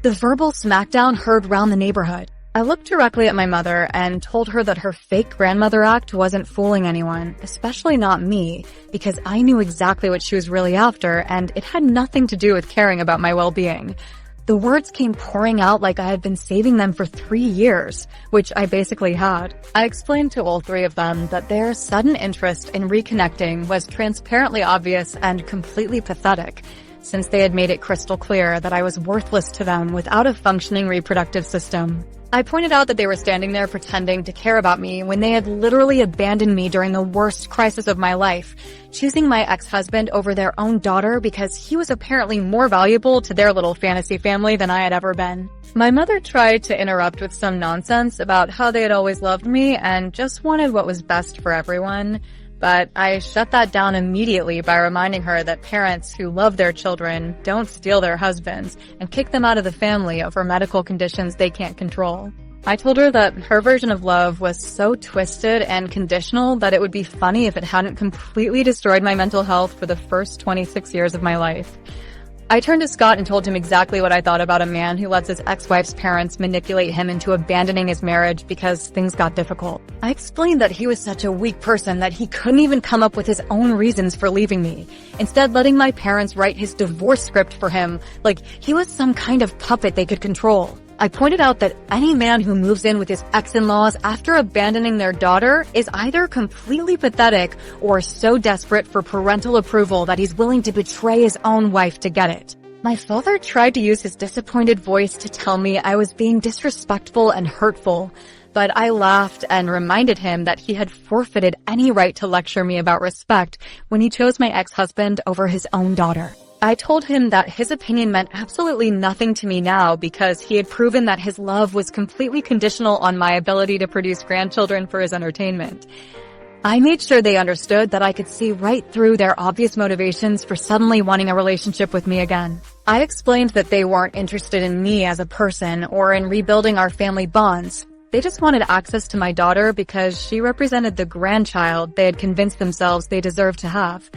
The verbal smackdown heard round the neighborhood. I looked directly at my mother and told her that her fake grandmother act wasn't fooling anyone, especially not me, because I knew exactly what she was really after, and it had nothing to do with caring about my well-being. The words came pouring out like I had been saving them for 3 years, which I basically had. I explained to all three of them that their sudden interest in reconnecting was transparently obvious and completely pathetic, since they had made it crystal clear that I was worthless to them without a functioning reproductive system. I pointed out that they were standing there pretending to care about me when they had literally abandoned me during the worst crisis of my life, choosing my ex-husband over their own daughter because he was apparently more valuable to their little fantasy family than I had ever been. My mother tried to interrupt with some nonsense about how they had always loved me and just wanted what was best for everyone, but I shut that down immediately by reminding her that parents who love their children don't steal their husbands and kick them out of the family over medical conditions they can't control. I told her that her version of love was so twisted and conditional that it would be funny if it hadn't completely destroyed my mental health for the first 26 years of my life. I turned to Scott and told him exactly what I thought about a man who lets his ex-wife's parents manipulate him into abandoning his marriage because things got difficult. I explained that he was such a weak person that he couldn't even come up with his own reasons for leaving me, instead letting my parents write his divorce script for him like he was some kind of puppet they could control. I pointed out that any man who moves in with his ex-in-laws after abandoning their daughter is either completely pathetic or so desperate for parental approval that he's willing to betray his own wife to get it. My father tried to use his disappointed voice to tell me I was being disrespectful and hurtful, but I laughed and reminded him that he had forfeited any right to lecture me about respect when he chose my ex-husband over his own daughter. I told him that his opinion meant absolutely nothing to me now because he had proven that his love was completely conditional on my ability to produce grandchildren for his entertainment. I made sure they understood that I could see right through their obvious motivations for suddenly wanting a relationship with me again. I explained that they weren't interested in me as a person or in rebuilding our family bonds. They just wanted access to my daughter because she represented the grandchild they had convinced themselves they deserved to have.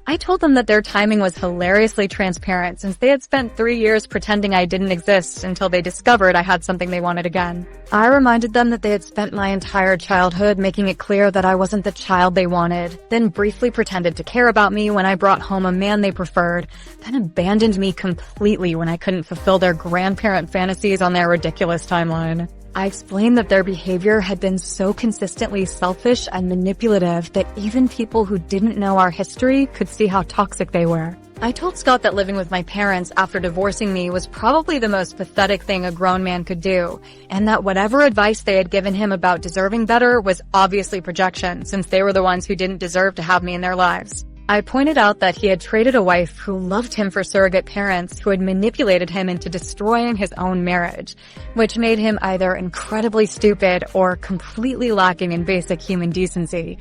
I told them that their timing was hilariously transparent since they had spent 3 years pretending I didn't exist until they discovered I had something they wanted again. I reminded them that they had spent my entire childhood making it clear that I wasn't the child they wanted, then briefly pretended to care about me when I brought home a man they preferred, then abandoned me completely when I couldn't fulfill their grandparent fantasies on their ridiculous timeline. I explained that their behavior had been so consistently selfish and manipulative that even people who didn't know our history could see how toxic they were. I told Scott that living with my parents after divorcing me was probably the most pathetic thing a grown man could do, and that whatever advice they had given him about deserving better was obviously projection, since they were the ones who didn't deserve to have me in their lives. I pointed out that he had traded a wife who loved him for surrogate parents who had manipulated him into destroying his own marriage, which made him either incredibly stupid or completely lacking in basic human decency.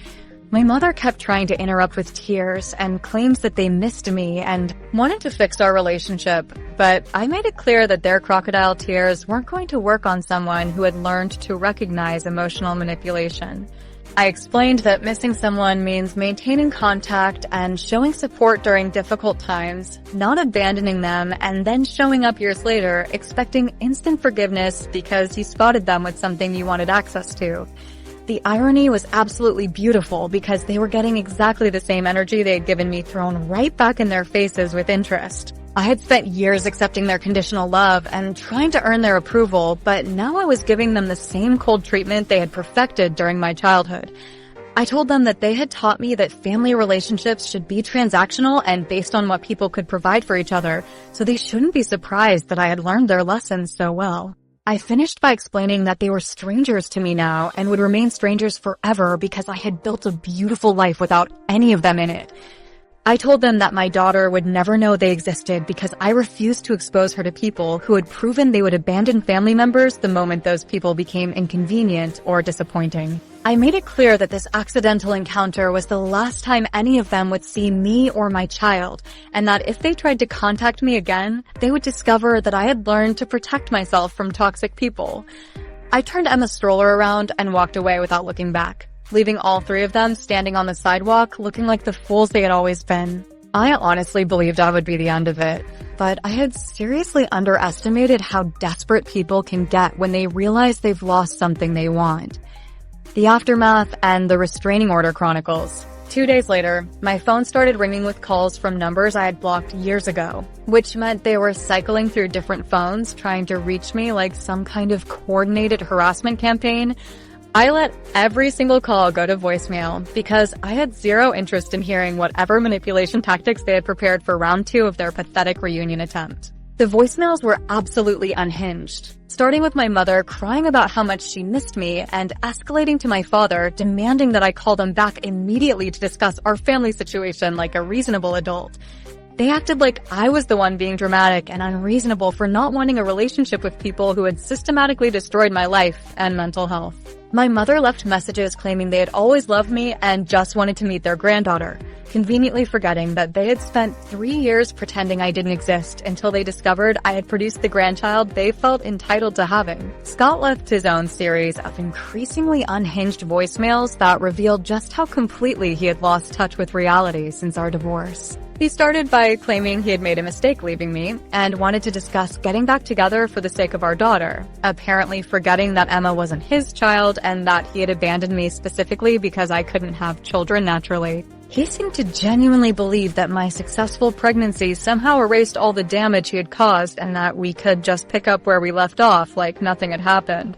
My mother kept trying to interrupt with tears and claims that they missed me and wanted to fix our relationship, but I made it clear that their crocodile tears weren't going to work on someone who had learned to recognize emotional manipulation. I explained that missing someone means maintaining contact and showing support during difficult times, not abandoning them and then showing up years later expecting instant forgiveness because you spotted them with something you wanted access to. The irony was absolutely beautiful because they were getting exactly the same energy they had given me thrown right back in their faces with interest. I had spent years accepting their conditional love and trying to earn their approval, but now I was giving them the same cold treatment they had perfected during my childhood. I told them that they had taught me that family relationships should be transactional and based on what people could provide for each other, so they shouldn't be surprised that I had learned their lessons so well. I finished by explaining that they were strangers to me now and would remain strangers forever because I had built a beautiful life without any of them in it. I told them that my daughter would never know they existed because I refused to expose her to people who had proven they would abandon family members the moment those people became inconvenient or disappointing. I made it clear that this accidental encounter was the last time any of them would see me or my child, and that if they tried to contact me again, they would discover that I had learned to protect myself from toxic people. I turned Emma's stroller around and walked away without looking back, leaving all three of them standing on the sidewalk looking like the fools they had always been. I honestly believed I would be the end of it, but I had seriously underestimated how desperate people can get when they realize they've lost something they want. The aftermath and the restraining order chronicles. 2 days later, my phone started ringing with calls from numbers I had blocked years ago, which meant they were cycling through different phones trying to reach me like some kind of coordinated harassment campaign. I let every single call go to voicemail because I had zero interest in hearing whatever manipulation tactics they had prepared for round 2 of their pathetic reunion attempt. The voicemails were absolutely unhinged, starting with my mother crying about how much she missed me and escalating to my father demanding that I call them back immediately to discuss our family situation like a reasonable adult. They acted like I was the one being dramatic and unreasonable for not wanting a relationship with people who had systematically destroyed my life and mental health. My mother left messages claiming they had always loved me and just wanted to meet their granddaughter, conveniently forgetting that they had spent 3 years pretending I didn't exist until they discovered I had produced the grandchild they felt entitled to having. Scott left his own series of increasingly unhinged voicemails that revealed just how completely he had lost touch with reality since our divorce. He started by claiming he had made a mistake leaving me and wanted to discuss getting back together for the sake of our daughter, apparently forgetting that Emma wasn't his child and that he had abandoned me specifically because I couldn't have children naturally. He seemed to genuinely believe that my successful pregnancy somehow erased all the damage he had caused and that we could just pick up where we left off like nothing had happened.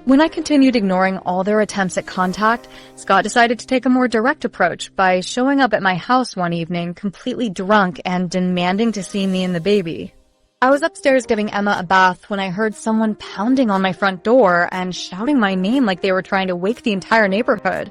When I continued ignoring all their attempts at contact, Scott decided to take a more direct approach by showing up at my house one evening completely drunk and demanding to see me and the baby. I was upstairs giving Emma a bath when I heard someone pounding on my front door and shouting my name like they were trying to wake the entire neighborhood.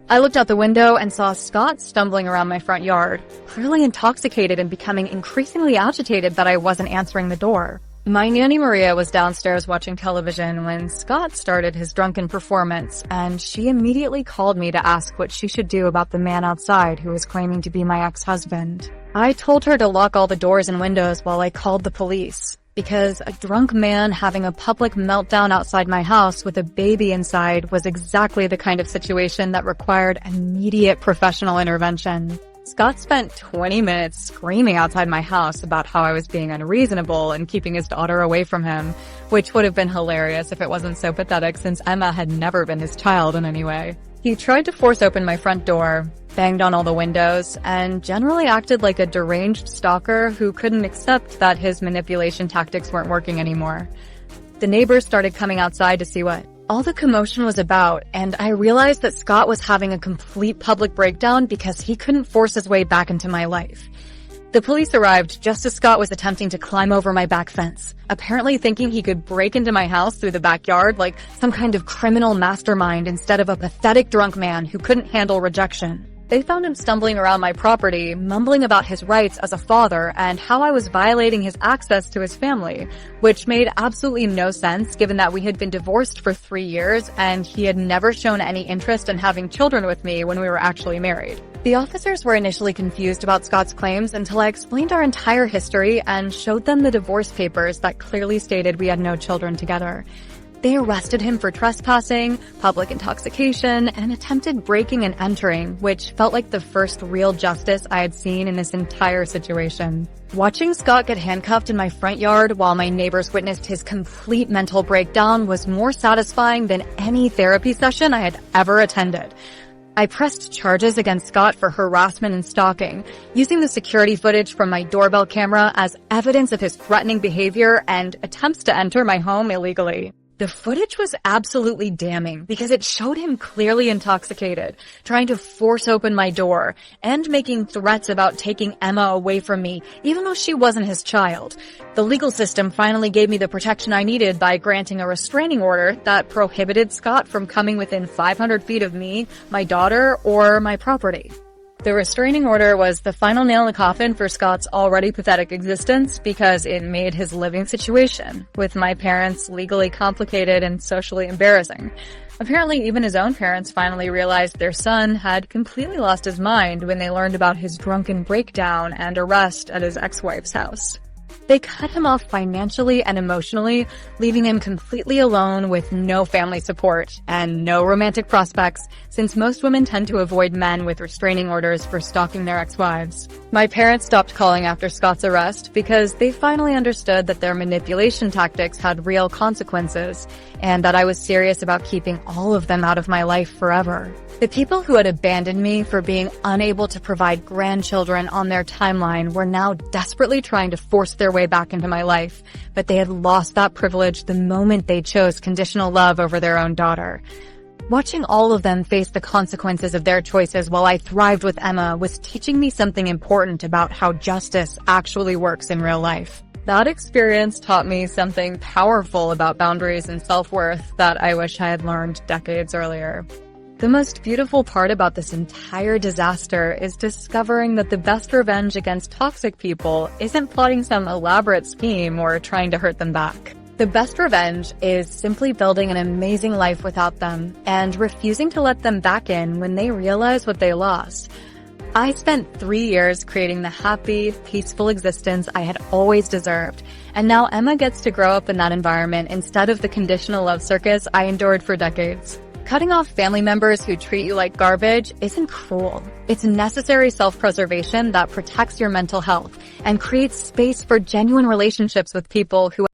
I looked out the window and saw Scott stumbling around my front yard, clearly intoxicated and becoming increasingly agitated that I wasn't answering the door. My Nanny Maria was downstairs watching television when Scott started his drunken performance, and she immediately called me to ask what she should do about the man outside who was claiming to be my ex-husband. I told her to lock all the doors and windows while I called the police, because a drunk man having a public meltdown outside my house with a baby inside was exactly the kind of situation that required immediate professional intervention. Scott spent 20 minutes screaming outside my house about how I was being unreasonable and keeping his daughter away from him, which would have been hilarious if it wasn't so pathetic since Emma had never been his child in any way. He tried to force open my front door, banged on all the windows, and generally acted like a deranged stalker who couldn't accept that his manipulation tactics weren't working anymore. The neighbors started coming outside to see what all the commotion was about, and I realized that Scott was having a complete public breakdown because he couldn't force his way back into my life. The police arrived just as Scott was attempting to climb over my back fence, apparently thinking he could break into my house through the backyard like some kind of criminal mastermind instead of a pathetic drunk man who couldn't handle rejection. They found him stumbling around my property, mumbling about his rights as a father and how I was violating his access to his family, which made absolutely no sense given that we had been divorced for 3 years and he had never shown any interest in having children with me when we were actually married. The officers were initially confused about Scott's claims until I explained our entire history and showed them the divorce papers that clearly stated we had no children together. They arrested him for trespassing, public intoxication, and attempted breaking and entering, which felt like the first real justice I had seen in this entire situation. Watching Scott get handcuffed in my front yard while my neighbors witnessed his complete mental breakdown was more satisfying than any therapy session I had ever attended. I pressed charges against Scott for harassment and stalking, using the security footage from my doorbell camera as evidence of his threatening behavior and attempts to enter my home illegally. The footage was absolutely damning because it showed him clearly intoxicated, trying to force open my door, and making threats about taking Emma away from me, even though she wasn't his child. The legal system finally gave me the protection I needed by granting a restraining order that prohibited Scott from coming within 500 feet of me, my daughter, or my property. The restraining order was the final nail in the coffin for Scott's already pathetic existence because it made his living situation, with my parents, legally complicated and socially embarrassing. Apparently, even his own parents finally realized their son had completely lost his mind when they learned about his drunken breakdown and arrest at his ex-wife's house. They cut him off financially and emotionally, leaving him completely alone with no family support and no romantic prospects, since most women tend to avoid men with restraining orders for stalking their ex-wives. My parents stopped calling after Scott's arrest because they finally understood that their manipulation tactics had real consequences, and that I was serious about keeping all of them out of my life forever. The people who had abandoned me for being unable to provide grandchildren on their timeline were now desperately trying to force their way back into my life, but they had lost that privilege the moment they chose conditional love over their own daughter. Watching all of them face the consequences of their choices while I thrived with Emma was teaching me something important about how justice actually works in real life. That experience taught me something powerful about boundaries and self-worth that I wish I had learned decades earlier. The most beautiful part about this entire disaster is discovering that the best revenge against toxic people isn't plotting some elaborate scheme or trying to hurt them back. The best revenge is simply building an amazing life without them and refusing to let them back in when they realize what they lost. I spent 3 years creating the happy, peaceful existence I had always deserved, and now Emma gets to grow up in that environment instead of the conditional love circus I endured for decades. Cutting off family members who treat you like garbage isn't cruel. It's necessary self-preservation that protects your mental health and creates space for genuine relationships with people who